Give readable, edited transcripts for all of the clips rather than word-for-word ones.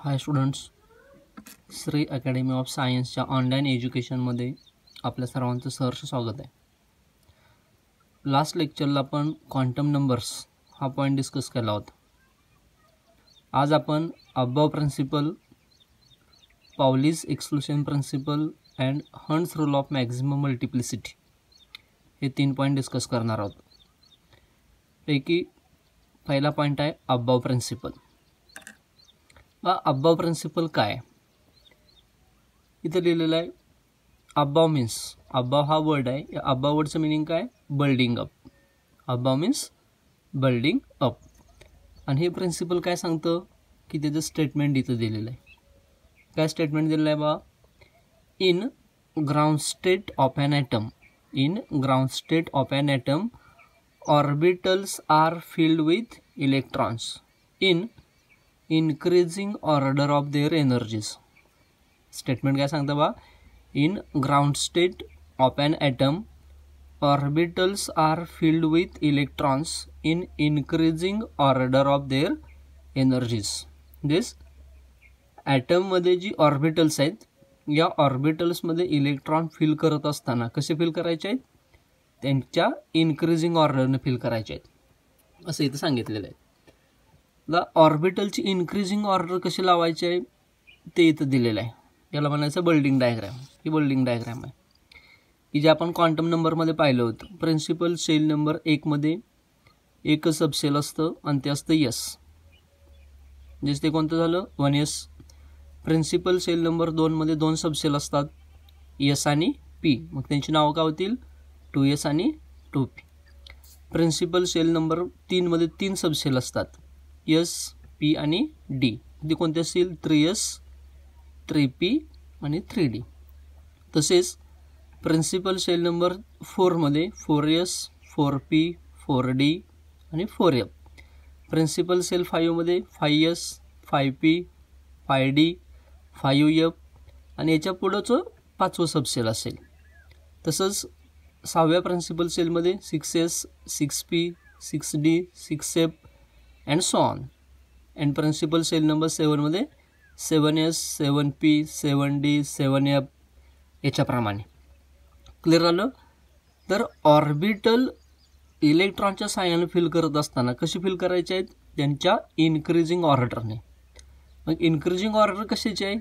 High students, Shri academy of सायन्सच्या online एज्युकेशनमध्ये आपल्या सर्वांचं सहर्ष स्वागत आहे. लास्ट लेक्चरला आपण क्वांटम नंबर्स हा पॉईंट डिस्कस केला होता. आज आपण Aufbau principle, Pauli's exclusion principle and Hund's rule of maximum multiplicity हे 3 पॉईंट डिस्कस करणार आहोत. पैकी पहिला पॉईंट आहे अबव प्रिन्सिपल. अबव प्रिन्सिपल काय इथं लिहिलेलं आहे. अबव मीन्स, अबव हा वर्ड आहे, या अबव वर्डचं मिनिंग काय? Building up. Above means building up. आणि हे प्रिन्सिपल काय सांगतं की त्याचं स्टेटमेंट इथं दिलेलं आहे. काय स्टेटमेंट दिलेलं आहे बा? In ground state of an atom, in ground state of an atom orbitals are filled with electrons in increasing order of their energies. Statement काय सांगतं बा? In ground state of an atom orbitals are filled with electrons in increasing order of their energies. This ॲटममध्ये जी orbitals आहेत, या ऑर्बिटल्समध्ये electron fill करत असताना कसे फिल करायचे आहेत? त्यांच्या इन्क्रीजिंग ऑर्डरने फिल करायचे आहेत असं इथं सांगितलेलं आहे. द ऑर्बिटलची इन्क्रीजिंग ऑर्डर कशी लावायची आहे ते इथं दिलेलं आहे. याला म्हणायचं बिल्डिंग डायग्रॅम. ही बिल्डिंग डायग्रॅम आहे की जे आपण क्वांटम नंबरमध्ये पाहिलं होतं. प्रिन्सिपल सेल नंबर 1 मध्ये एकच सबसेल असतं आणि ते असतं यस. म्हणजे ते कोणतं झालं? 1s. प्रिन्सिपल सेल नंबर 2 मध्ये 2 सबसेल असतात, यस आणि पी. मग त्यांची नावं काय होतील? 2s आणि 2p. प्रिन्सिपल सेल नंबर 3 मध्ये 3 सबसेल असतात, एस, पी आणि डी. ते कोणते असतील? 3s, 3p आणि 3d. तसेच प्रिन्सिपल सेल नंबर 4 मध्ये 4s, 4p, 4d आणि 4f. प्रिन्सिपल सेल 5 मध्ये 5s, 5p, 5d, 5f आणि याच्या पुढचं 5वं सबसेल असेल. तसंच 6व्या प्रिन्सिपल सेलमध्ये 6s, 6p, 6d, 6f and so on. and principal cell number 7 मध्ये 7s, 7p, 7d, 7f याच्याप्रमाणे. Clear आलं? तर ऑर्बिटल इलेक्ट्रॉनच्या साह्याने फिल करत असताना कशी फिल करायचे आहेत? त्यांच्या इन्क्रीजिंग ऑर्डरने. मग इन्क्रीजिंग ऑर्डर कशाची आहे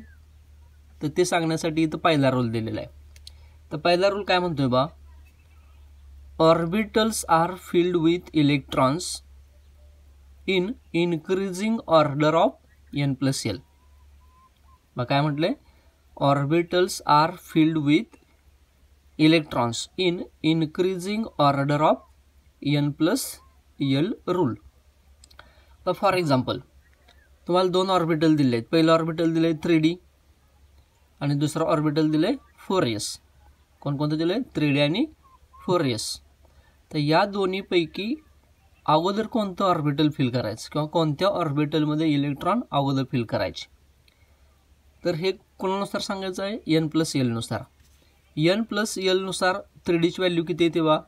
तर ते सांगण्यासाठी इथं पहिला रूल दिलेला आहे. तर पहिला रूल काय म्हणतोय बा? Orbitals are filled with electrons in increasing order of n plus L. मग काय म्हटलंय? Orbitals are filled with electrons in increasing order of n plus L rule. तर फॉर एक्झाम्पल तुम्हाला 2 ऑर्बिटल दिले आहेत. पहिलं ऑर्बिटल दिलं आहे 3d आणि दुसरं ऑर्बिटल दिलं आहे 4s. कोणकोणतं दिलं आहे? 3d आणि 4s. तर या दोन्हीपैकी अगोदर कोणतं ऑर्बिटल फिल करायचं किंवा कोणत्या ऑर्बिटलमध्ये इलेक्ट्रॉन अगोदर फिल करायचे, तर हे कोणानुसार सांगायचं आहे? n प्लस एल नुसार. n प्लस एल नुसार 3dची व्हॅल्यू किती येते बा?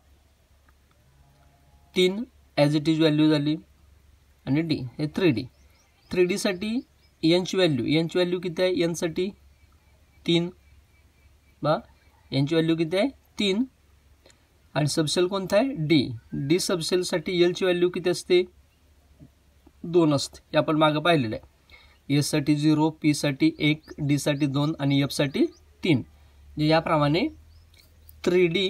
3 ॲज इट इज व्हॅल्यू झाली आणि d हे 3d. 3dसाठी nची व्हॅल्यू किती आहे? n साठी 3 बा. nची व्हॅल्यू किती आहे? 3. आणि सबसेल कोणता आहे? डी. डी सबसेलसाठी एलची व्हॅल्यू किती असते? 2 असते. हे आपण मागं पाहिलेलं आहे. एस साठी 0, पी साठी 1, डी साठी 2 आणि एफ साठी 3. म्हणजे याप्रमाणे 3d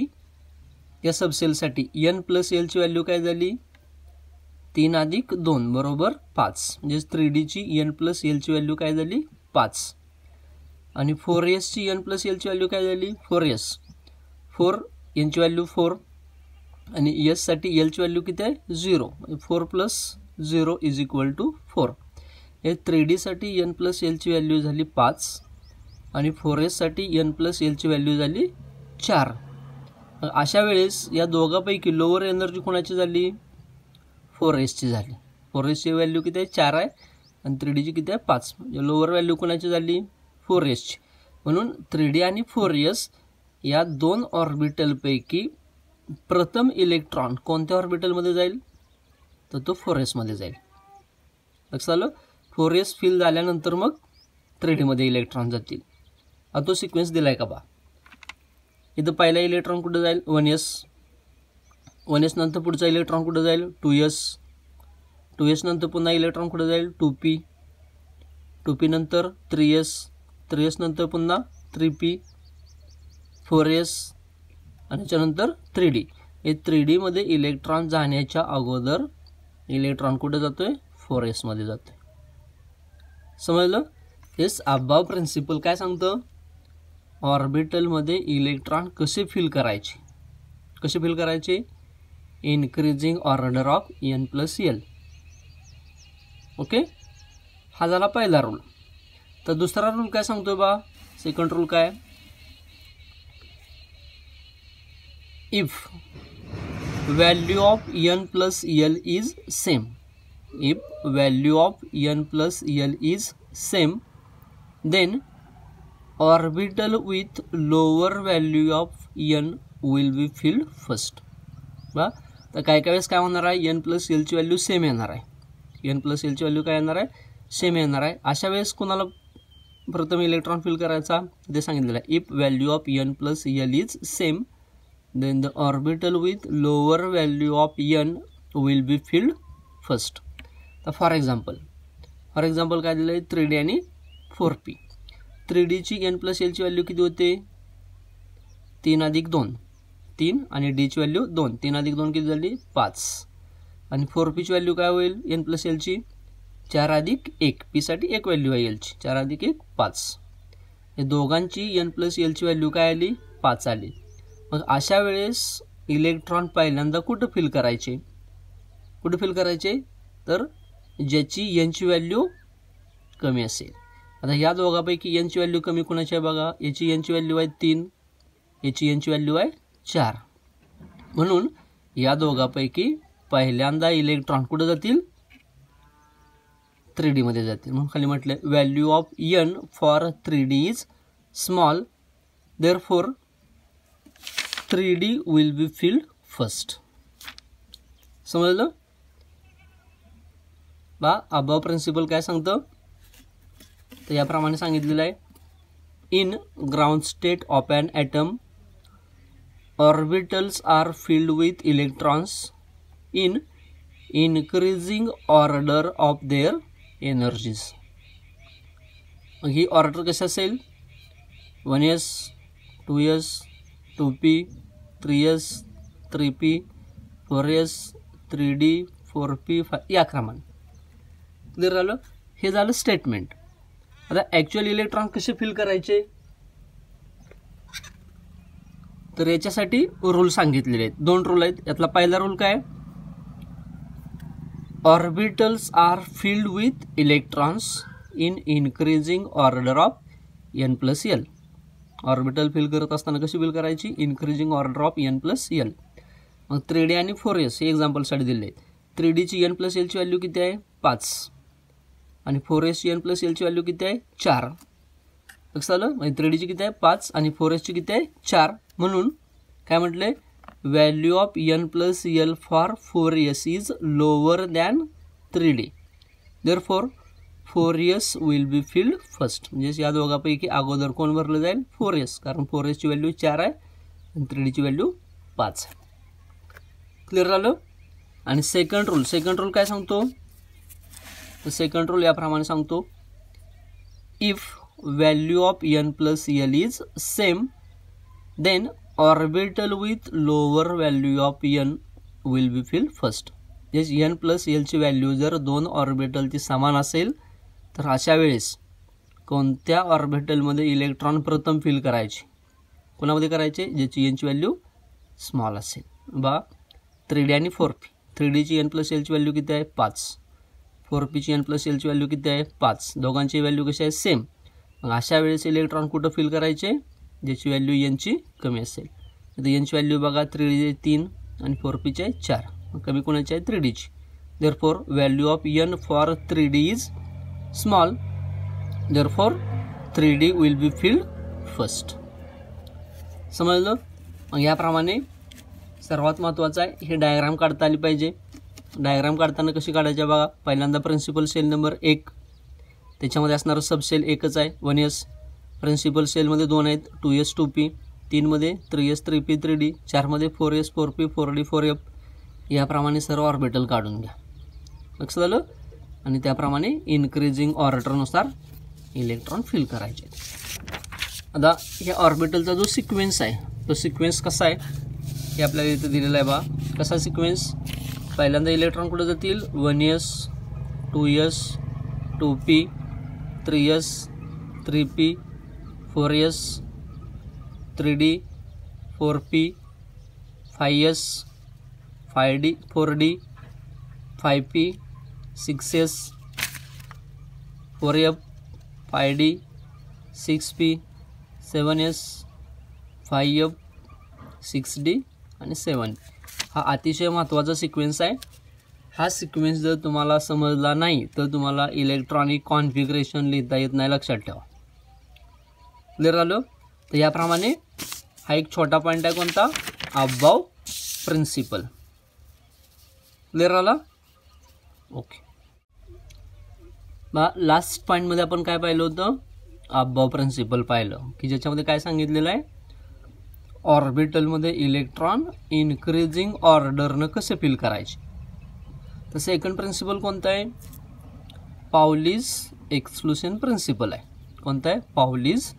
या सबसेलसाठी n प्लस एलची व्हॅल्यू काय झाली? 3 अधिक 2 बरोबर 5. म्हणजे 3dची n प्लस एलची व्हॅल्यू काय झाली? 5. आणि 4sची n प्लस एलची व्हॅल्यू काय झाली? 4s. 4 यांची व्हॅल्यू 4 आणि एस साठी एलची व्हॅल्यू किती आहे? 0. 4 प्लस 0 इज इक्वल टू 4. हे 3d साठी n प्लस एलची व्हॅल्यू झाली 5 आणि 4s साठी n प्लस एलची व्हॅल्यू झाली 4. अशा वेळेस या दोघांपैकी लोअर एनर्जी कोणाची झाली? 4sची झाली. 4sची व्हॅल्यू किती आहे? 4 आहे आणि 3dची किती आहे? 5. म्हणजे लोअर व्हॅल्यू कोणाची झाली? 4sची. म्हणून 3d आणि 4s या 2 ऑर्बिटलपैकी प्रथम इलेक्ट्रॉन कोणत्या ऑर्बिटलमध्ये जाईल? तर तो 4s मध्ये जाईल. लक्षात आलं? 4s फिल झाल्यानंतर मग 3D मध्ये इलेक्ट्रॉन जातील. आता तो सिक्वेन्स दिलाय का बा. इथं पहिला इलेक्ट्रॉन कुठे जाईल 1s, 1s नंतर पुढचा इलेक्ट्रॉन कुठे जाईल 2s, 2s नंतर पुन्हा इलेक्ट्रॉन कुठे जाईल 2p, 2p नंतर 3s, 3s नंतर पुन्हा 3p, 4s आणि त्याच्यानंतर 3d. हे 3D मध्ये इलेक्ट्रॉन जाण्याच्या अगोदर इलेक्ट्रॉन कुठे जातोय 4s मध्ये जातोय. समजलं. येस, अबाव प्रिन्सिपल काय सांगतं, ऑर्बिटल मध्ये इलेक्ट्रॉन कसे फिल करायचे, कसे फिल करायचे, increasing order of n+l. Okay, हा झाला पहिला रूल. तर दुसरा रूल काय सांगतोय बा, सेकंड रूल काय, if value of n+l is same, if value of n+l is same, then orbital with lower value of n will be filled first. बा, तर काय काय वेळेस काय होणार आहे, n+l ची व्हॅल्यू सेम येणार आहे, n+l ची व्हॅल्यू काय येणार आहे, सेम येणार आहे. अशा वेळेस कोणाला प्रथम इलेक्ट्रॉन फिल करायचा ते सांगितलेलं आहे. If value of n+l is same, then the orbital with lower value of n will be filled first. तर फॉर एक्झाम्पल काय दिलं आहे 3D आणि 4p. 3D ची n+l ची व्हॅल्यू किती होते 3 + 2, 3 आणि d ची व्हॅल्यू 2, 3 + 2 किती झाली 5. आणि 4p ची व्हॅल्यू काय होईल n+l ची 4 + 1, p साठी एक व्हॅल्यू आहे l ची, 4 + 1 5. हे दोघांची n+l ची व्हॅल्यू काय आली 5 आली. मग अशा वेळेस इलेक्ट्रॉन पहिल्यांदा कुठं फिल करायचे, तर ज्याची n ची व्हॅल्यू कमी असेल. आता या दोघांपैकी n ची व्हॅल्यू कमी कोणाची आहे बघा, याची n ची व्हॅल्यू आहे 3, याची n ची व्हॅल्यू आहे 4. म्हणून या दोघांपैकी पहिल्यांदा इलेक्ट्रॉन कुठे जातील 3D मध्ये जातील. म्हणून खाली म्हटले value of n for 3D is small, therefore 3D will be filled first. समजलं बा. अबाव प्रिन्सिपल काय सांगतं, तर याप्रमाणे सांगितलेलं आहे. In ground state of an atom orbitals are filled with electrons in increasing order of their energies. ही order कशी असेल 1s, 2s, 2p, 3s, 3p, 4s, 3d, 4p, 5 या क्रमाने. क्लिअर झालं. हे झालं स्टेटमेंट. आता ॲक्च्युअल इलेक्ट्रॉन कसे फिल करायचे, तर याच्यासाठी रूल सांगितलेले आहेत. 2 रूल आहेत. यातला पहिला रूल काय, orbitals are filled with electrons in increasing order of n+l. Orbital fill करत असताना कशी फिल करायची, इन्क्रीजिंग ऑर्डर ऑफ n+l. मग 3D आणि 4s हे एक्झाम्पलसाठी दिले आहेत. 3D ची n+l ची व्हॅल्यू किती आहे 5 आणि 4s ची n+l ची व्हॅल्यू किती आहे 4. लक्षात आलं. म्हणजे 3D ची किती आहे 5 आणि 4s ची किती आहे 4. म्हणून काय म्हटले, value of n+l for 4s is lower than 3D, therefore 4s will be filled first. म्हणजे या दोघांपैकी अगोदर कोण भरलं जाईल 4s, कारण 4s ची व्हॅल्यू 4 आहे आणि 3D ची व्हॅल्यू 5. क्लिअर झालं. आणि सेकंड रूल काय सांगतो, तर सेकंड रूल याप्रमाणे सांगतो. If value of n+l is same, then orbital with lower value of n will be filled first. म्हणजे n+l ची व्हॅल्यू जर 2 ऑर्बिटलची समान असेल तर अशा वेळेस कोणत्या ऑर्बिटलमध्ये इलेक्ट्रॉन प्रथम फिल करायचे, कोणामध्ये करायचे, ज्याची n ची व्हॅल्यू स्मॉल असेल. बा 3D आणि 4p. 3D ची n+l ची व्हॅल्यू किती आहे 5, 4p ची n+l ची व्हॅल्यू किती आहे 5. दोघांची व्हॅल्यू कशी आहे सेम. मग अशा वेळेस इलेक्ट्रॉन कुठं फिल करायचे, ज्याची व्हॅल्यू n ची कमी असेल. तर n ची व्हॅल्यू बघा 3D 3 आणि 4p ची आहे 4. मग कमी कोणाची आहे 3D ची. Therefore value of n for 3D is small, therefore 3D will be filled first. समजलं. मग याप्रमाणे सर्वात महत्त्वाचं आहे हे डायग्राम काढता आली पाहिजे. डायग्राम काढताना कशी काढायची बघा. पहिल्यांदा प्रिन्सिपल सेल नंबर 1, त्याच्यामध्ये असणारं सबसेल एकच आहे 1s, प्रिन्सिपल सेलमध्ये 2 आहेत 2s 2p, 3 मध्ये 3s 3p 3d, 4 मध्ये 4s 4p 4d 4f. याप्रमाणे सर्व ऑर्बिटल काढून घ्या. लक्षात आलं. आणि त्याप्रमाणे इन्क्रीजिंग ऑर्डरनुसार इलेक्ट्रॉन फिल करायचे. आता ह्या ऑर्बिटलचा जो सिक्वेन्स आहे तो सिक्वेन्स कसा आहे हे आपल्याला इथे दिलेला आहे. बा कसा सिक्वेन्स. पहिल्यांदा इलेक्ट्रॉन कुठे जातील 1s 2s 2p 3s 3p 4s 3d 4p 5s 5d 4d 5p 6s 4f 5d 6p 7s 5f 6d आणि 7. हा अतिशय महत्त्वाचा सिक्वेन्स आहे. हा सिक्वेन्स जर तुम्हाला समजला नाही तर तुम्हाला इलेक्ट्रॉनिक कॉन्फिगरेशन लिहिता येत नाही. लक्षात ठेवा. क्लिअर आलं. तर याप्रमाणे हा एक छोटा पॉईंट आहे कोणता अबाव प्रिन्सिपल. क्लिअर आला. ओके. लास्ट पॉईंटमध्ये आपण काय पाहिलं होतं अबाव प्रिन्सिपल पाहिलं की ज्याच्यामध्ये काय सांगितलेलं आहे ऑर्बिटलमध्ये इलेक्ट्रॉन इन्क्रीजिंग ऑर्डरनं कसे फिल करायचे. तर सेकंड प्रिन्सिपल कोणता आहे पाउलीज एक्सक्लुजन प्रिन्सिपल आहे. कोणता आहे पाउलीज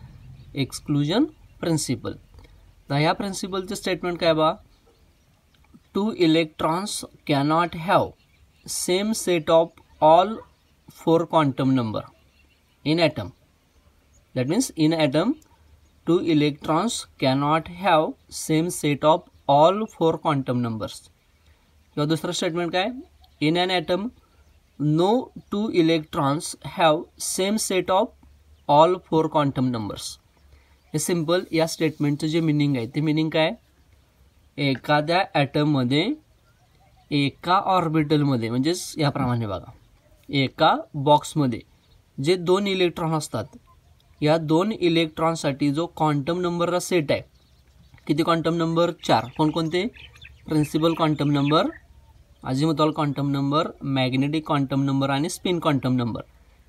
एक्सक्लुजन प्रिन्सिपल. तर ह्या प्रिन्सिपलचं स्टेटमेंट काय बा 2 electrons cannot have same set of all 4 quantum number in atom. That means in atom 2 electrons cannot have same set of all 4 quantum numbers. किंवा दुसरं statement काय in an atom no 2 electrons have same set of all 4 quantum numbers. हे simple या स्टेटमेंटचं जे meaning आहे ते meaning काय एखाद्या ॲटममध्ये एका ऑर्बिटलमध्ये म्हणजेच याप्रमाणे बघा एका बॉक्समध्ये जे 2 इलेक्ट्रॉन असतात या 2 इलेक्ट्रॉनसाठी जो क्वांटम नंबरचा सेट आहे किती क्वांटम नंबर 4. कोणकोणते principal quantum number azimuthal quantum number magnetic quantum number आणि स्पिन क्वांटम नंबर.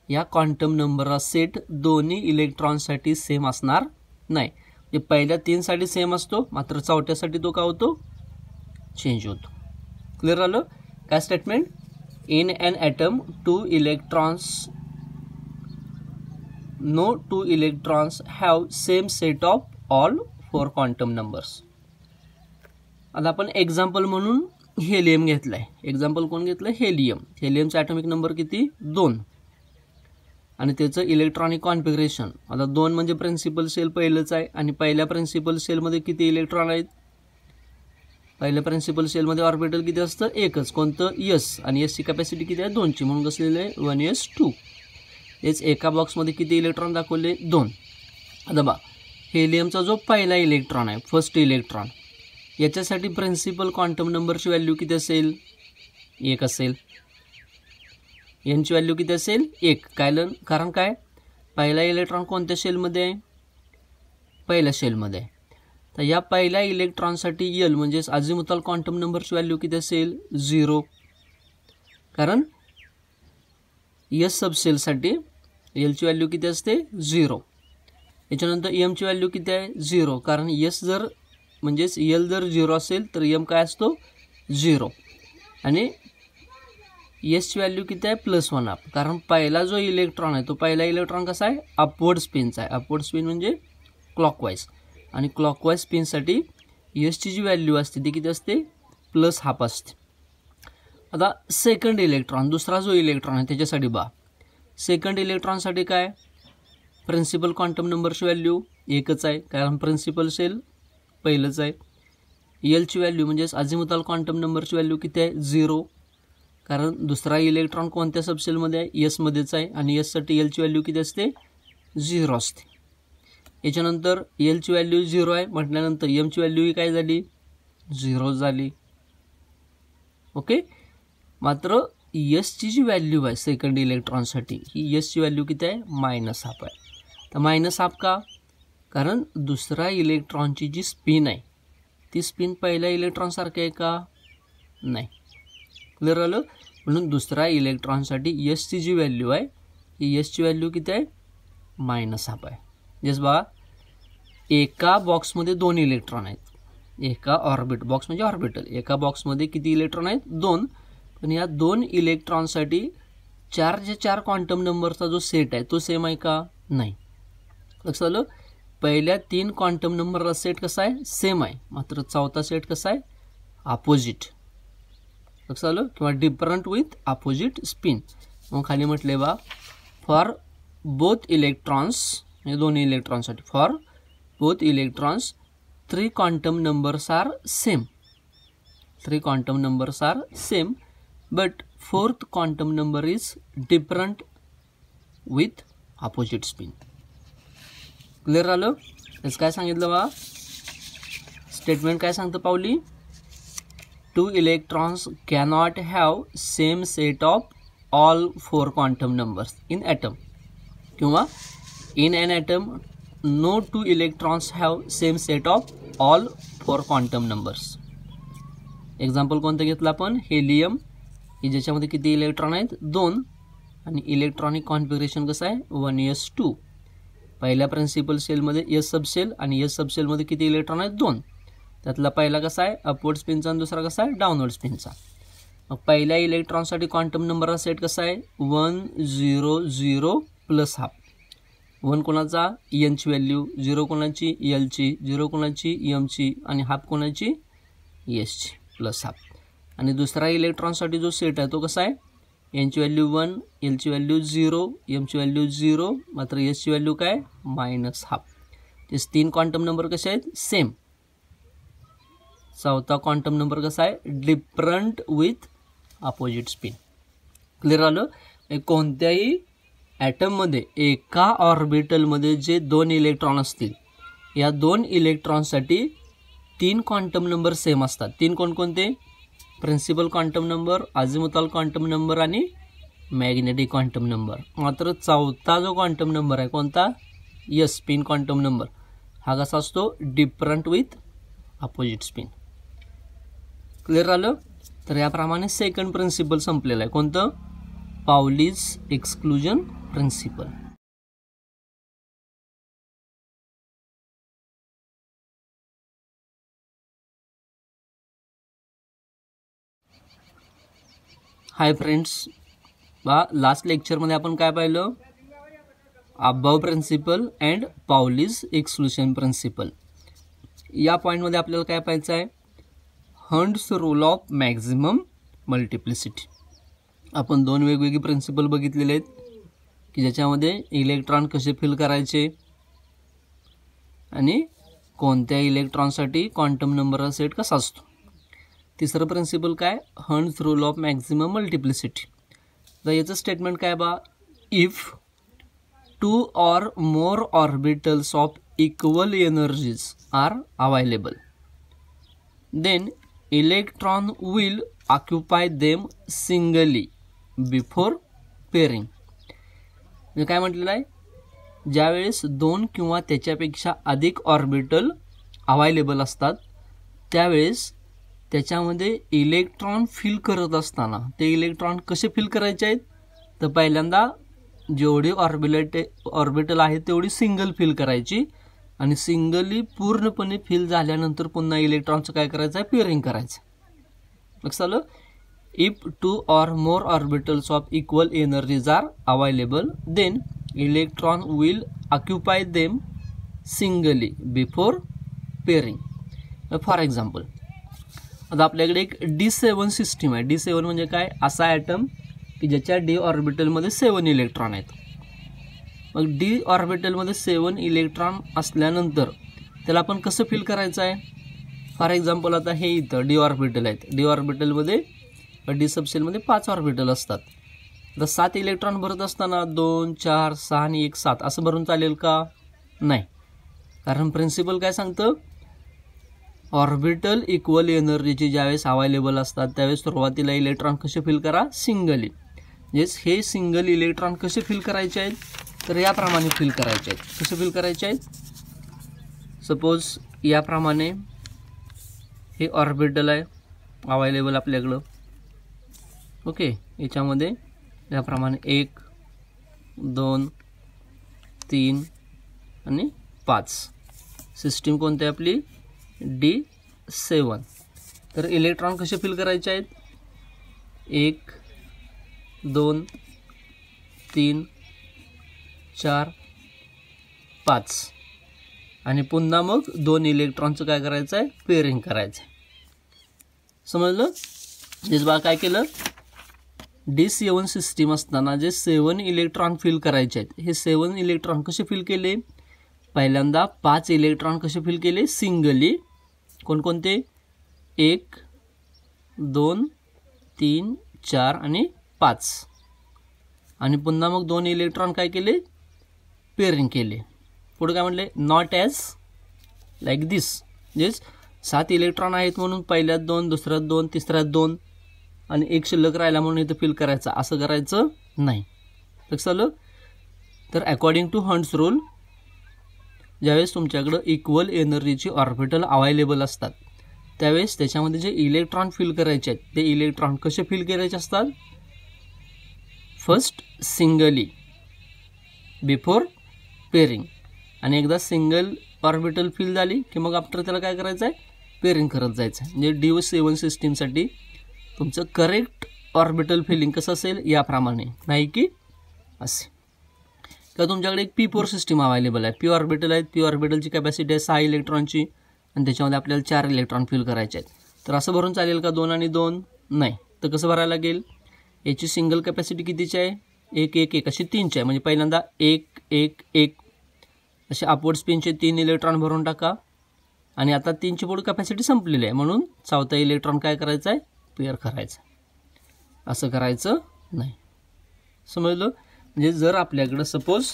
या क्वांटम नंबरचा सेट दोन्ही इलेक्ट्रॉनसाठी सेम असणार नाही. म्हणजे पहिल्या 3 साठी सेम असतो मात्र चौथ्यासाठी तो काय होतो चेंज होतो. क्लिअर आलं. काय statement in an atom 2 electrons no 2 electrons have same set of all 4 quantum numbers. आता आपण एक्झाम्पल म्हणून हेलियम घेतलाय. एक्झाम्पल कोण घेतलं हेलियम. हेलियमचा ॲटॉमिक नंबर किती 2 आणि त्याचं इलेक्ट्रॉनिक कॉन्फिगरेशन आता 2 म्हणजे प्रिन्सिपल सेल पहिलंच आहे आणि पहिल्या प्रिन्सिपल सेलमध्ये किती इलेक्ट्रॉन आहेत पहिल्या प्रिन्सिपल सेलमध्ये ऑर्बिटल किती असतं एकच कोणतं s आणि s ची कॅपॅसिटी किती आहे 2 ची म्हणून कसलेलं आहे 1s2. हेच एका बॉक्समध्ये किती इलेक्ट्रॉन दाखवले 2. आता बा हेलियमचा जो पहिला इलेक्ट्रॉन आहे फर्स्ट इलेक्ट्रॉन याच्यासाठी प्रिन्सिपल क्वांटम नंबरची व्हॅल्यू किती असेल 1 असेल. यांची व्हॅल्यू किती असेल 1. कारण काय पहिला इलेक्ट्रॉन कोणत्या शेलमध्ये आहे पहिल्या शेलमध्ये आहे. तर या पहिल्या इलेक्ट्रॉनसाठी L म्हणजेच अझिमुथॉल क्वांटम नंबरची व्हॅल्यू किती असेल 0. कारण S सबसेलसाठी L ची व्हॅल्यू किती असते 0. याच्यानंतर M ची व्हॅल्यू किती आहे 0 कारण S जर म्हणजेच L जर 0 असेल तर M काय असतो 0 आणि S ची व्हॅल्यू किती आहे +1 अप कारण पहिला जो इलेक्ट्रॉन आहे तो पहिला इलेक्ट्रॉन कसा आहे अपवर्ड स्पिनचा आहे. अपवर्ड स्पिन म्हणजे क्लॉकवाईज आणि क्लॉकवाईज स्पिनसाठी S ची जी व्हॅल्यू असते ती किती असते +½ असते. आता सेकंड इलेक्ट्रॉन दुसरा जो इलेक्ट्रॉन आहे त्याच्यासाठी बा सेकंड इलेक्ट्रॉनसाठी काय प्रिन्सिपल क्वांटम नंबरची व्हॅल्यू 1च आहे कारण प्रिन्सिपल सेल पहिलंच आहे. L ची व्हॅल्यू म्हणजेच अझिमुथॉल क्वांटम नंबरची व्हॅल्यू किती आहे 0 कारण दुसरा इलेक्ट्रॉन कोणत्या सबसेलमध्ये आहे S मध्येच आहे आणि S साठी L ची व्हॅल्यू किती असते 0 असते. याच्यानंतर L ची व्हॅल्यू 0 आहे म्हटल्यानंतर M ची व्हॅल्यू ही काय झाली 0 झाली. ओके. मात्र S ची जी व्हॅल्यू आहे सेकंड इलेक्ट्रॉनसाठी ही S ची व्हॅल्यू किती आहे -½ आहे. तर -½ का कारण दुसरा इलेक्ट्रॉनची जी स्पिन आहे ती स्पिन पहिल्या इलेक्ट्रॉनसारखी आहे का नाही. क्लिअर आलं. म्हणून दुसरा इलेक्ट्रॉनसाठी S ची जी व्हॅल्यू आहे एसची व्हॅल्यू किती आहे -हाफ आहे. जस बघा एका बॉक्समध्ये 2 इलेक्ट्रॉन आहेत. एका बॉक्स म्हणजे ऑर्बिटल. एका बॉक्समध्ये किती इलेक्ट्रॉन आहेत 2. पण या 2 इलेक्ट्रॉनसाठी 4 क्वांटम नंबरचा जो सेट आहे तो सेम आहे का नाही. लक्षात आलं. पहिल्या 3 क्वांटम नंबरचा सेट कसा आहे सेम आहे. मात्र चौथा सेट कसा आहे अपोजिट. लक्षात आलं. किंवा डिफरंट विथ अपोजिट स्पिन. मग खाली म्हटले बा फॉर बोथ इलेक्ट्रॉन्स म्हणजे दोन्ही इलेक्ट्रॉनसाठी for both electrons 3 quantum numbers are same. 3 quantum numbers are same, but 4th quantum number is different with opposite spin. Clear आलं. याच काय सांगितलं बा स्टेटमेंट काय सांगतं पावली 2 electrons cannot have same set of all 4 quantum numbers in atom. किंवा in an atom no 2 electrons have same set of all 4 quantum numbers. Example कोणतं घेतलं आपण हेलियम की ज्याच्यामध्ये किती इलेक्ट्रॉन आहेत 2 आणि इलेक्ट्रॉनिक कॉन्फिगरेशन कसं आहे 1s2. पहिल्या प्रिन्सिपल सेलमध्ये एस सबसेल आणि एस सबसेलमध्ये किती इलेक्ट्रॉन आहेत 2. त्यातला पहिला कसा आहे अपवर्ड स्पिनचा आणि दुसरा कसा आहे डाऊनवर्ड स्पिनचा. मग पहिल्या इलेक्ट्रॉनसाठी क्वांटम नंबरचा सेट कसा आहे 1 0 0 प्लस हाफ. 1 कोणाचा एनची व्हॅल्यू 0 कोणाची एलची 0 कोणाची एमची आणि हाफ कोणाची एसची प्लस हाफ. आणि दुसरा इलेक्ट्रॉनसाठी जो सेट आहे तो कसा आहे एनची व्हॅल्यू 1 एलची व्हॅल्यू 0 एमची व्हॅल्यू 0 मात्र एसची व्हॅल्यू काय -हाफ. तेच 3 क्वांटम नंबर कसे आहेत सेम. चौथा क्वांटम नंबर कसा आहे different with opposite spin. Clear आलं. कोणत्याही ॲटममध्ये एका ऑर्बिटलमध्ये जे 2 इलेक्ट्रॉन असतील या 2 इलेक्ट्रॉनसाठी 3 क्वांटम नंबर सेम असतात. 3 कोणकोणते principal quantum number azimuthal quantum number आणि मॅग्नेटिक क्वांटम नंबर. मात्र चौथा जो क्वांटम नंबर आहे कोणता यस स्पिन क्वांटम नंबर हा कसा असतो different with opposite spin. Clear आलं. तर याप्रमाणे सेकंड प्रिन्सिपल संपलेलं आहे कोणतं Pauli's exclusion principle. Hi friends बा लास्ट लेक्चरमध्ये आपण काय पाहिलं Aufbau principle and Pauli's exclusion principle. या पॉईंटमध्ये आपल्याला काय पाहायचं आहे Hund's rule of maximum multiplicity. आपण 2 वेगवेगळे प्रिन्सिपल बघितलेले आहेत की ज्याच्यामध्ये इलेक्ट्रॉन कसे फिल करायचे आणि कोणत्या इलेक्ट्रॉनसाठी क्वांटम नंबरचा सेट कसा असतो. तिसरं प्रिन्सिपल काय Hund's rule of maximum multiplicity. तर याचं स्टेटमेंट काय बा if 2 or more orbitals of equal energies are available then electron will occupy them singly before pairing. म्हणजे काय म्हटलेलं आहे ज्यावेळेस 2 किंवा त्याच्यापेक्षा अधिक ऑर्बिटल अवेलेबल असतात त्यावेळेस त्याच्यामध्ये इलेक्ट्रॉन फिल करत असताना ते इलेक्ट्रॉन कसे फिल करायचे आहेत तर पहिल्यांदा जेवढे ऑर्बिटल आहेत तेवढी सिंगल फिल करायची आणि सिंगली पूर्णपणे फिल झाल्यानंतर पुन्हा इलेक्ट्रॉनचं काय करायचं आहे पेअरिंग करायचं. लक्षात आलं. If 2 or more orbitals of equal energies are available, then electron will occupy them singly before pairing. For example, आता आपल्याकडे एक D7 सिस्टीम आहे. D7 म्हणजे काय असा ॲटम की ज्याच्या D ऑर्बिटलमध्ये 7 इलेक्ट्रॉन आहेत. मग D ऑर्बिटलमध्ये 7 इलेक्ट्रॉन असल्यानंतर त्याला आपण कसं फिल करायचं आहे. फॉर एक्झाम्पल आता हे इथं D ऑर्बिटल आहेत. D ऑर्बिटलमध्ये डी सबसेलमध्ये 5 ऑर्बिटल असतात. तर 7 इलेक्ट्रॉन भरत असताना 2 4 6 आणि 1 7 असं भरून चालेल का नाही. कारण प्रिन्सिपल काय सांगतं ऑर्बिटल इक्वल एनर्जीचे ज्यावेळेस अवेलेबल असतात त्यावेळेस सुरुवातीला इलेक्ट्रॉन कसे फिल करा सिंगली. म्हणजेच हे सिंगल इलेक्ट्रॉन कसे फिल करायचे आहेत तर याप्रमाणे फिल करायचे आहेत. कसे फिल करायचे आहेत सपोज याप्रमाणे हे ऑर्बिटल आहे अवेलेबल आपल्याकडं. ओके याच्यामध्ये याप्रमाणे 1 2 3 आणि 5. सिस्टीम कोणती आहे आपली D7. तर इलेक्ट्रॉन कसे फिल करायचे आहेत 1 2 3 4 5 आणि पुन्हा मग 2 इलेक्ट्रॉनचं काय करायचं आहे पेअरिंग करायचं आहे. समजलं. म्हणजे बा काय केलं D7 सिस्टीम असताना जे 7 इलेक्ट्रॉन फिल करायचे आहेत हे 7 इलेक्ट्रॉन कसे फिल केले. पहिल्यांदा 5 इलेक्ट्रॉन कसे फिल केले सिंगली. कोणकोणते 1 2 3 4 आणि 5 आणि पुन्हा मग 2 इलेक्ट्रॉन काय केले पेअरिंग केले. पुढे काय म्हटले नॉट ॲज लाईक दिस. म्हणजे 7 इलेक्ट्रॉन आहेत म्हणून पहिल्यात 2 दुसऱ्यात 2 तिसऱ्यात 2 आणि एक शिल्लक राहिला म्हणून इथं फिल करायचं असं करायचं नाही. लक्षात आलं. तर अकॉर्डिंग टू हंट्स रूल ज्यावेळेस तुमच्याकडं इक्वल एनर्जीची ऑर्बिटल अवेलेबल असतात त्यावेळेस त्याच्यामध्ये जे इलेक्ट्रॉन फिल करायचे आहेत ते इलेक्ट्रॉन कसे फिल करायचे असतात फर्स्ट सिंगली बिफोर पेअरिंग आणि एकदा सिंगल ऑर्बिटल फिल झाली की मग आफ्टर त्याला काय करायचं आहे पेअरिंग करत जायचं आहे. म्हणजे D7 सिस्टीमसाठी तुमचं करेक्ट ऑर्बिटल फिलिंग कसं असेल याप्रमाणे नाही की असे. किंवा तुमच्याकडे एक P4 सिस्टीम अवेलेबल आहे. P ऑर्बिटल आहेत. P ऑर्बिटलची कॅपॅसिटी आहे 6 इलेक्ट्रॉनची आणि त्याच्यामध्ये आपल्याला 4 इलेक्ट्रॉन फिल करायचे आहेत. तर असं भरून चालेल का 2 आणि 2 नाही. तर कसं भरायला लागेल याची सिंगल कॅपॅसिटी कितीची आहे 1 1 1 अशी 3ची आहे. म्हणजे पहिल्यांदा 1 1 1 असे अपवर्ड स्पिनचे 3 इलेक्ट्रॉन भरून टाका आणि आता 3ची पुढे कॅपॅसिटी संपलेली आहे म्हणून 4था इलेक्ट्रॉन काय करायचं आहे पेअर करायचं. असं करायचं नाही. समजलं. म्हणजे जर आपल्याकडं सपोज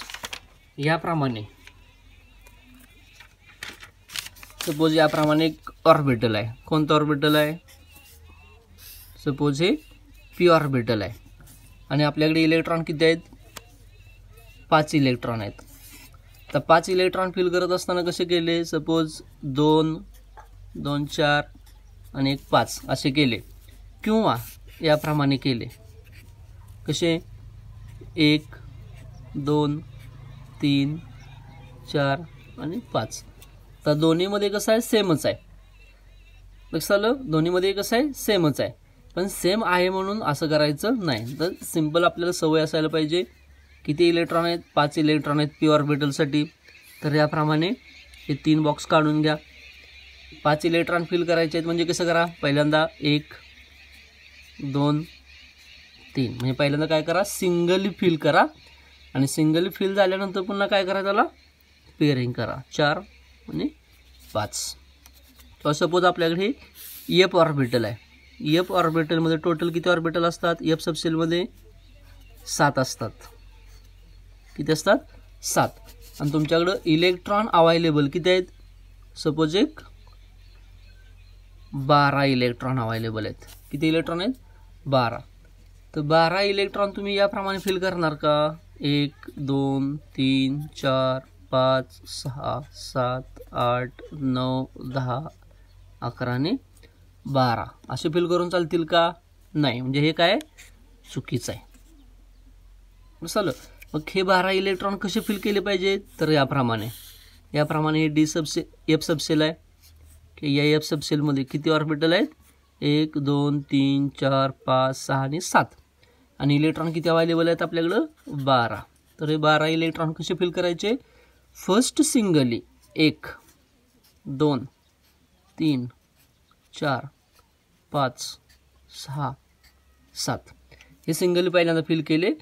याप्रमाणे एक ऑर्बिटल आहे. कोणतं ऑर्बिटल आहे सपोज हे P ऑर्बिटल आहे आणि आपल्याकडे इलेक्ट्रॉन किती आहेत 5 इलेक्ट्रॉन आहेत. तर 5 इलेक्ट्रॉन फिल करत असताना कसे केले सपोज 2 2 4 आणि 1 5 असे केले किंवा याप्रमाणे केले कसे 1 2 3 4 आणि 5. तर दोन्हीमध्ये कसं आहे सेमच आहे. लक्षात आलं. दोन्हीमध्ये कसं आहे सेमच आहे पण सेम आहे म्हणून असं करायचं नाही. तर सिम्पल आपल्याला सवय असायला पाहिजे. किती इलेक्ट्रॉन आहेत 5 इलेक्ट्रॉन आहेत P ऑर्बिटलसाठी. तर याप्रमाणे हे 3 बॉक्स काढून घ्या. 5 इलेक्ट्रॉन फिल करायचे आहेत म्हणजे कसं करा पहिल्यांदा 1 2 3 म्हणजे पहिल्यांदा काय करा सिंगली फिल करा आणि सिंगली फिल झाल्यानंतर पुन्हा काय करा त्याला पेअरिंग करा 4 आणि 5. तर सपोज आपल्याकडे हे F ऑर्बिटल आहे. F ऑर्बिटलमध्ये टोटल किती ऑर्बिटल असतात F सबसेलमध्ये 7 असतात. किती असतात 7 आणि तुमच्याकडं इलेक्ट्रॉन अवेलेबल किती आहेत सपोज एक 12 इलेक्ट्रॉन अवेलेबल आहेत. किती इलेक्ट्रॉन आहेत 12. तर 12 इलेक्ट्रॉन तुम्ही याप्रमाणे फिल करणार का 1 2 3 4 5 6 7 8 9 10 11 आणि 12 असे फिल करून चालतील का नाही. म्हणजे हे काय चुकीचं आहे. चालू मग हे 12 इलेक्ट्रॉन कसे फिल केले पाहिजे तर याप्रमाणे हे F सबसेल आहे की या F सबसेलमध्ये किती ऑर्बिटल आहेत 1 2 3 4 5 6 आणि 7 आणि इलेक्ट्रॉन किती अवेलेबल आहेत आपल्याकडं 12. तर हे 12 इलेक्ट्रॉन कसे फिल करायचे फर्स्ट सिंगली 1 2 3 4 5 6 7 हे सिंगली पहिल्यांदा फिल केले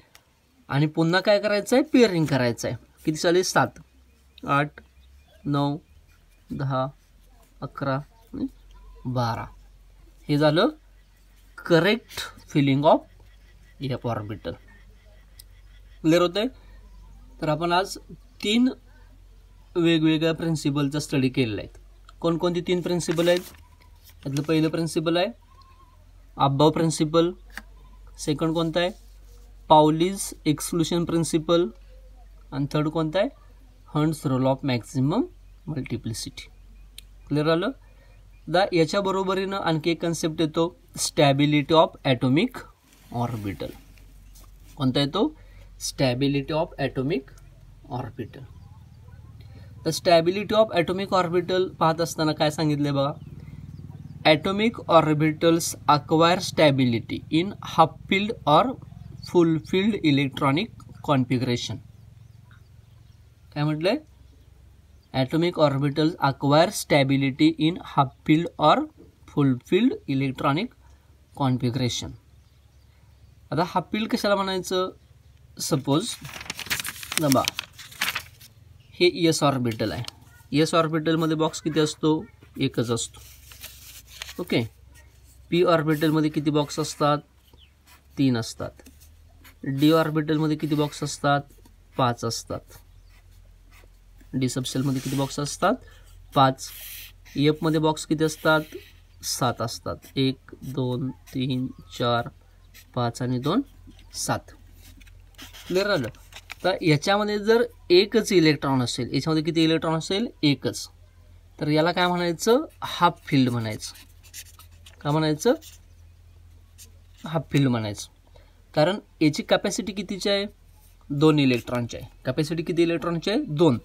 आणि पुन्हा काय करायचं आहे पेअरिंग करायचं आहे. किती झाले 7 8 9 10 11 आणि 12. हे झालं correct filling of F orbital. Clear होतंय. तर आपण आज 3 वेगवेगळ्या प्रिन्सिपलचा स्टडी केलेला आहे. कोणकोणती 3 प्रिन्सिपल आहेत त्यातलं पहिलं प्रिन्सिपल आहे अबाव प्रिन्सिपल. सेकंड कोणता आहे पावलीज एक्सक्लुशन प्रिन्सिपल आणि थर्ड कोणता आहे hunts rule of maximum multiplicity. Clear आलं. याच्या बरोबरीनं आणखी एक कन्सेप्ट येतो स्टॅबिलिटी ऑफ ॲटॉमिक ऑर्बिटल. कोणता येतो स्टॅबिलिटी ऑफ ॲटॉमिक ऑर्बिटल. तर स्टॅबिलिटी ऑफ ॲटॉमिक ऑर्बिटल पाहत असताना काय सांगितले बघा, atomic orbitals acquire stability in half filled or full field electronic configuration. काय म्हटलंय, atomic orbitals acquire stability in half filled or full field electronic configuration. आता half filled कशाला म्हणायचं, सपोज बघा हे एस ऑर्बिटल आहे, एस ऑर्बिटलमध्ये बॉक्स किती असतो, एकच असतो. ओके, पी ऑर्बिटलमध्ये किती बॉक्स असतात, 3 असतात. डी ऑर्बिटलमध्ये किती बॉक्स असतात, 5 असतात. डी सबसेलमध्ये किती बॉक्स असतात, 5. एफमध्ये बॉक्स किती असतात, 7 असतात. 1 2 3 4 5 आणि 2 7. क्लिअर झालं. तर याच्यामध्ये जर एकच इलेक्ट्रॉन असेल, याच्यामध्ये किती इलेक्ट्रॉन असेल, एकच, तर याला काय म्हणायचं, हाफ फील्ड म्हणायचं. काय म्हणायचं, हाफ फील्ड म्हणायचं. कारण याची कॅपॅसिटी कितीची आहे, 2 इलेक्ट्रॉनची आहे. कॅपॅसिटी किती इलेक्ट्रॉनची आहे, 2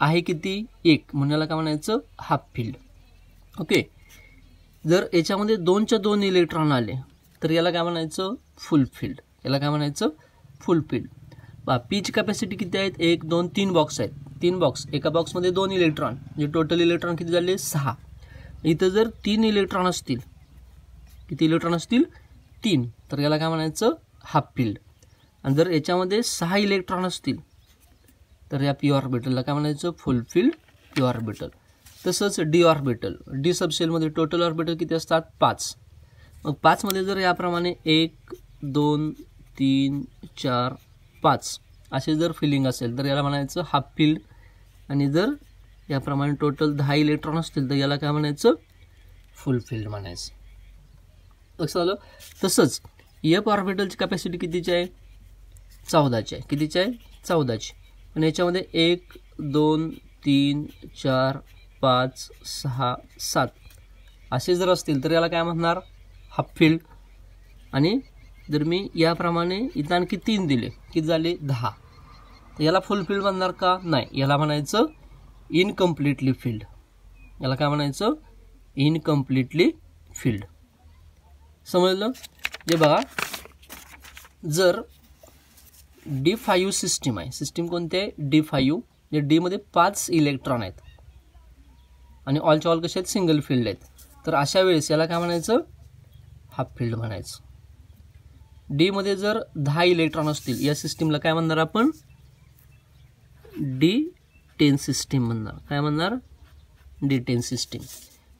आहे, किती, 1, म्हणून याला काय म्हणायचं, हाफ फील्ड. ओके, जर याच्यामध्ये 2च्या 2 इलेक्ट्रॉन आले तर याला काय म्हणायचं, फुल फील्ड. याला काय म्हणायचं, फुल फील्ड. पीची कॅपॅसिटी किती आहेत, 1 2 3 बॉक्स आहेत, 3 बॉक्स, एका बॉक्समध्ये 2 इलेक्ट्रॉन, म्हणजे टोटल इलेक्ट्रॉन किती झाले, 6. इथं जर 3 इलेक्ट्रॉन असतील, किती इलेक्ट्रॉन असतील, 3, तर याला काय म्हणायचं, हाफ फील्ड. आणि जर याच्यामध्ये 6 इलेक्ट्रॉन असतील तर या पी ऑर्बिटलला काय म्हणायचं, फुल फील्ड पी ऑर्बिटल. तसंच डी ऑर्बिटल, डी सबसेलमध्ये टोटल ऑर्बिटल किती असतात, 5. मग 5 मध्ये जर याप्रमाणे 1 2 3 4 5 असे जर फिलिंग असेल तर याला म्हणायचं हाफ फील्ड. आणि जर याप्रमाणे टोटल 10 इलेक्ट्रॉन असतील तर याला काय म्हणायचं, फुल फील्ड म्हणायचं. लक्षात आलं. तसंच एफ ऑर्बिटलची कॅपॅसिटी कितीची आहे, 14ची आहे. कितीची आहे, 14ची. आणि याच्यामध्ये 1 2 3 4 5 6 7 असे जर असतील तर याला काय म्हणणार, हाफ फील्ड. आणि जर मी याप्रमाणे इथं आणखी 3 दिले, किती झाले, 10, तर याला फुल फील्ड म्हणणार का, नाही, याला म्हणायचं इनकम्प्लिटली फील्ड. याला काय म्हणायचं, इनकम्प्लिटली फील्ड. समजलं. जे बघा, जर D5 सिस्टीम आहे, सिस्टीम कोणती आहे, D5, जे डीमध्ये 5 इलेक्ट्रॉन आहेत आणि ऑलच्या ऑल कसे आहेत, सिंगल फील्ड आहेत, तर अशा वेळेस याला काय म्हणायचं, हाफ फील्ड म्हणायचं. डीमध्ये जर 10 इलेक्ट्रॉन असतील, या सिस्टीमला काय म्हणणार आपण, D10 सिस्टीम म्हणणार. काय म्हणणार, D10 सिस्टीम.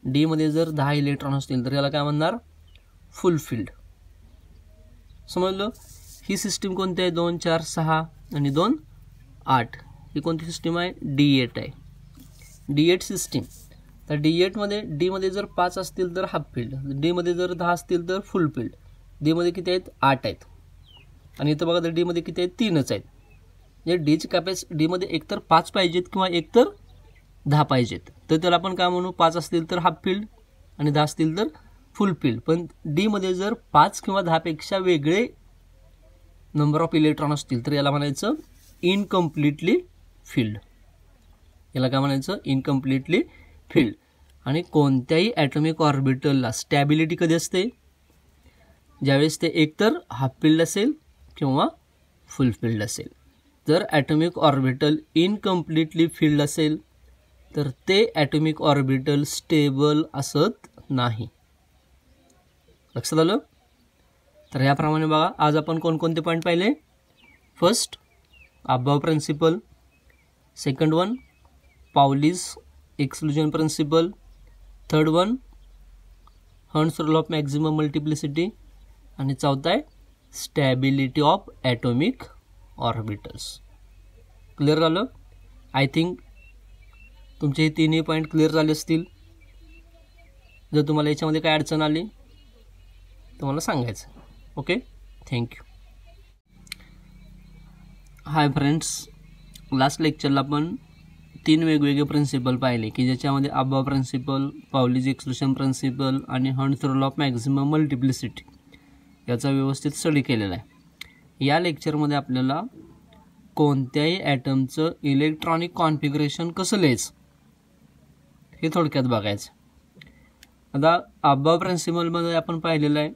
डीमध्ये जर 10 इलेक्ट्रॉन असतील तर याला काय म्हणणार, फुल फील्ड. समजलं. ही सिस्टीम कोणती आहे, 2 4 6 आणि 2 8. ही कोणती सिस्टीम आहे, D8 आहे, D8 सिस्टीम. तर D8मध्ये डीमध्ये जर 5 असतील तर हाफ फील्ड, डीमध्ये जर 10 असतील तर फुल फील्ड. डीमध्ये किती आहेत, 8 आहेत. आणि इथं बघा तर डीमध्ये किती आहेत, 3च आहेत. म्हणजे डीची कॅपॅसिटी, डीमध्ये एकतर 5 पाहिजेत किंवा एकतर 10 पाहिजेत, तर त्याला आपण काय म्हणू, 5 असतील तर हाफ फील्ड आणि 10 असतील तर फुल फील्ड. पण डीमध्ये जर 5 किंवा 10 पेक्षा वेगळे नंबर ऑफ इलेक्ट्रॉन असतील तर याला म्हणायचं इनकम्प्लिटली फील्ड. याला काय म्हणायचं, इनकम्प्लिटली फील्ड. आणि कोणत्याही ॲटॉमिक ऑर्बिटलला स्टॅबिलिटी कधी असते, ज्यावेळेस ते एकतर हाफ फील्ड असेल किंवा फुल फील्ड असेल. जर ॲटॉमिक ऑर्बिटल इनकम्प्लिटली फील्ड असेल तर ते ॲटॉमिक ऑर्बिटल स्टेबल असत नाही. लक्षात आलं. तर याप्रमाणे बघा, आज आपण कोणकोणते पॉईंट पाहिले. First, Aufbau principle. Second one, Pauli's exclusion principle. Third one, Hund's rule of maximum multiplicity. आणि चौथा आहे stability of atomic orbitals. Clear झालं. आय थिंक तुमचे हे 3ही पॉईंट क्लिअर झाले असतील. जर तुम्हाला याच्यामध्ये काय अडचण आली तुम्हाला सांगायचं. Okay, thank you. Hi friends, last लेक्चरला आपण 3 वेगवेगळे प्रिन्सिपल पाहिले की ज्याच्यामध्ये Aufbau principle, Pauli's exclusion principle आणि Hertz rule of maximum multiplicity याचा व्यवस्थित स्टडी केलेला आहे. या लेक्चरमध्ये आपल्याला कोणत्याही ॲटमचं इलेक्ट्रॉनिक कॉन्फिगरेशन कसं लिहायचं हे थोडक्यात बघायचं. आता अबाव प्रिन्सिपलमध्ये आपण पाहिलेलं आहे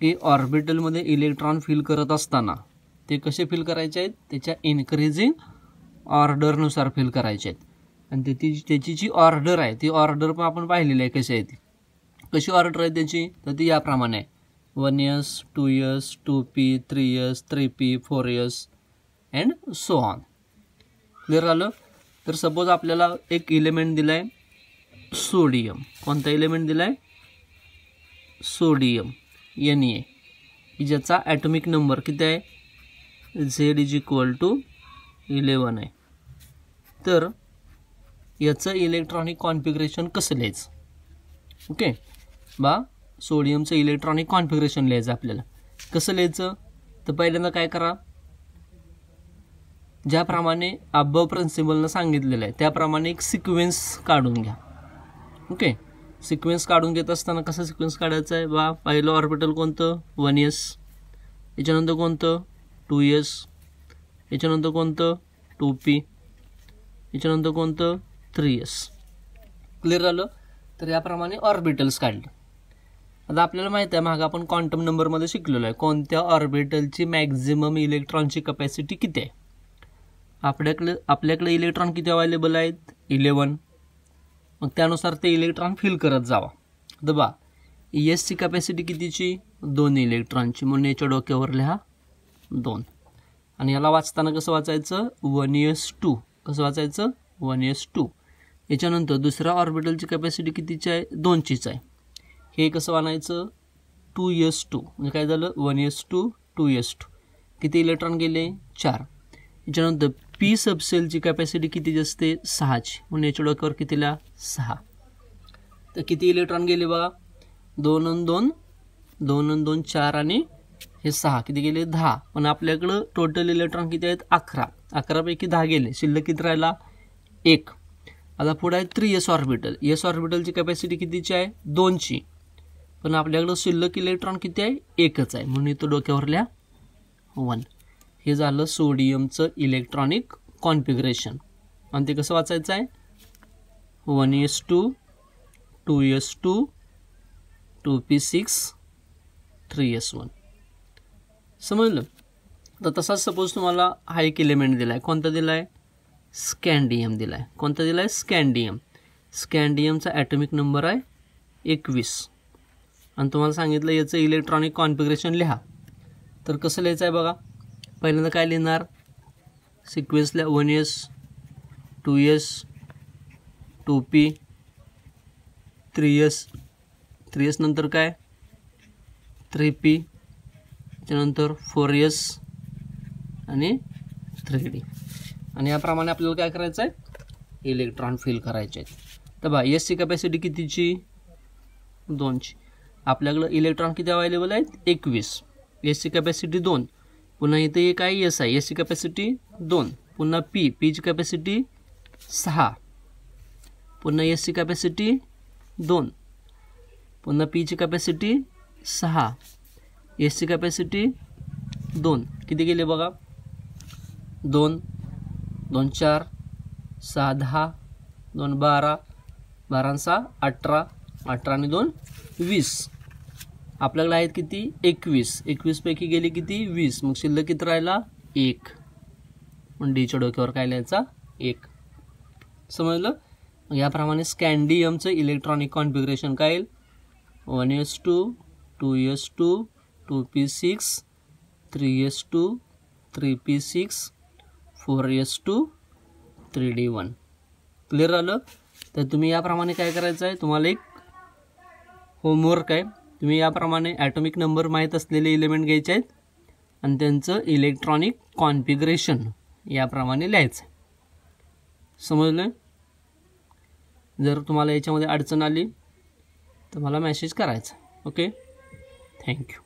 की ऑर्बिटलमध्ये इलेक्ट्रॉन फिल करत असताना ते कसे फिल करायचे आहेत, त्याच्या इन्क्रीजिंग ऑर्डरनुसार फिल करायचे आहेत. आणि त्याची जी ऑर्डर आहे ती ऑर्डर पण आपण पाहिलेली आहे कशी आहे ती. कशी ऑर्डर आहे त्याची, तर ती याप्रमाणे आहे 1s 2s 2p 3s 3p 4s and so on. Clear झालं. तर सपोज आपल्याला एक एलिमेंट दिला आहे सोडियम. कोणता एलिमेंट दिला आहे, सोडियम Na, की ज्याचा ॲटॉमिक नंबर किती आहे, Z = 11 आहे. तर याचं इलेक्ट्रॉनिक कॉन्फिगरेशन कसं लिहायचं. ओके बा, सोडियमचं इलेक्ट्रॉनिक कॉन्फिगरेशन लिहायचं आपल्याला. कसं लिहायचं, तर पहिल्यांदा काय करा, ज्याप्रमाणे अबाव प्रिन्सिपलनं सांगितलेलं आहे त्याप्रमाणे एक सिक्वेन्स काढून घ्या. ओके, सिक्वेन्स काढून घेत असताना कसा सिक्वेन्स काढायचा आहे बा, पहिलं ऑर्बिटल कोणतं 1s, याच्यानंतर कोणतं 2s, याच्यानंतर कोणतं 2p, याच्यानंतर कोणतं 3s. क्लिअर झालं. तर याप्रमाणे ऑर्बिटल्स काढले. आता आपल्याला माहिती आहे मागं आपण क्वांटम नंबरमध्ये शिकलेलो आहे कोणत्या ऑर्बिटलची मॅक्झिमम इलेक्ट्रॉनची कपॅसिटी किती आहे. आपल्याकडे इलेक्ट्रॉन किती अवेलेबल आहेत, 11. मग त्यानुसार ते इलेक्ट्रॉन फिल करत जावा. तर बा एसची कॅपॅसिटी कितीची, 2 इलेक्ट्रॉनची, म्हणून याच्या डोक्यावर लिहा 2. आणि याला वाचताना कसं वाचायचं, 1s2. कसं वाचायचं, 1s2. याच्यानंतर दुसऱ्या ऑर्बिटलची कॅपॅसिटी कितीची आहे, 2चीच आहे. हे कसं वाचायचं, 2s2. म्हणजे काय झालं, 1s2 2s2. किती इलेक्ट्रॉन गेले, 4. याच्यानंतर पी सबसेलची कॅपॅसिटी कितीची असते, 6ची, म्हणून याच्या डोक्यावर कितीला 6. तर किती इलेक्ट्रॉन गेले बघा, 2 आणि 2 2 आणि 2 4 आणि हे 6 किती गेले, 10. पण आपल्याकडं टोटल इलेक्ट्रॉन किती आहेत, 11. 11पैकी 10 गेले, शिल्लक किती राहिला, 1. आता पुढे आहे 3s ऑर्बिटल. एस ऑर्बिटलची कॅपॅसिटी कितीची आहे, 2ची. पण आपल्याकडं शिल्लक इलेक्ट्रॉन किती आहे, 1च आहे, म्हणून इथं डोक्यावर लिहा 1. हे झालं सोडियमचं इलेक्ट्रॉनिक कॉन्फिगरेशन. आणि ते कसं वाचायचं आहे, 1s2 2s2 2p6 3s1. समजलं. तर तसाच सपोज तुम्हाला हा एक एलिमेंट दिला आहे, कोणता दिला आहे, स्कँडियम दिला आहे. कोणता दिला आहे, स्कँडियम. स्कँडियमचा ॲटॉमिक नंबर आहे 21. आणि तुम्हाला सांगितलं याचं इलेक्ट्रॉनिक कॉन्फिगरेशन लिहा. तर कसं लिहायचं आहे बघा, पहिल्यांदा काय लिहिणार, सिक्वेन्सला 1s 2s 2p 3s नंतर काय 3p, त्यानंतर 4s आणि 3d. आणि याप्रमाणे आपल्याला काय करायचं आहे, इलेक्ट्रॉन फिल करायचे आहेत. तर बा एसची कॅपॅसिटी कितीची, 2ची. आपल्याकडं इलेक्ट्रॉन किती अवेलेबल आहेत, 21. एसची कॅपॅसिटी 2. पुन्हा इथे काय एस आहे, एसची कॅपॅसिटी 2. पुन्हा पीची कॅपॅसिटी 6. पुन्हा एसची कॅपॅसिटी 2. पुन्हा पीची कॅपॅसिटी 6. एसची कॅपॅसिटी 2. किती गेले बघा, 2 2 4 6 10 2 12 12 आणि 6 18 18 आणि 2 20. आपल्याकडे आहेत किती, 21. 21 पैकी गेले किती, 20. मग शिल्लक किती राहिला, 1. पण डीच्या डोक्यावर काय लिहायचा, 1. समजलं. मग याप्रमाणे स्कँडियमचं इलेक्ट्रॉनिक कॉन्फिगरेशन काय येईल, 1s2 2s2 2p6 3s2 3p6 4s2 3d1. Clear झालं. तर तुम्ही याप्रमाणे काय करायचं आहे, तुम्हाला एक होमवर्क आहे. तुम्ही याप्रमाणे ॲटॉमिक नंबर माहीत असलेले एलिमेंट घ्यायचे आहेत आणि त्यांचं इलेक्ट्रॉनिक कॉन्फिगरेशन याप्रमाणे लिहायचं. समजलं. जर तुम्हाला याच्यामध्ये अडचण आली तर मला मेसेज करायचा. Okay, thank you.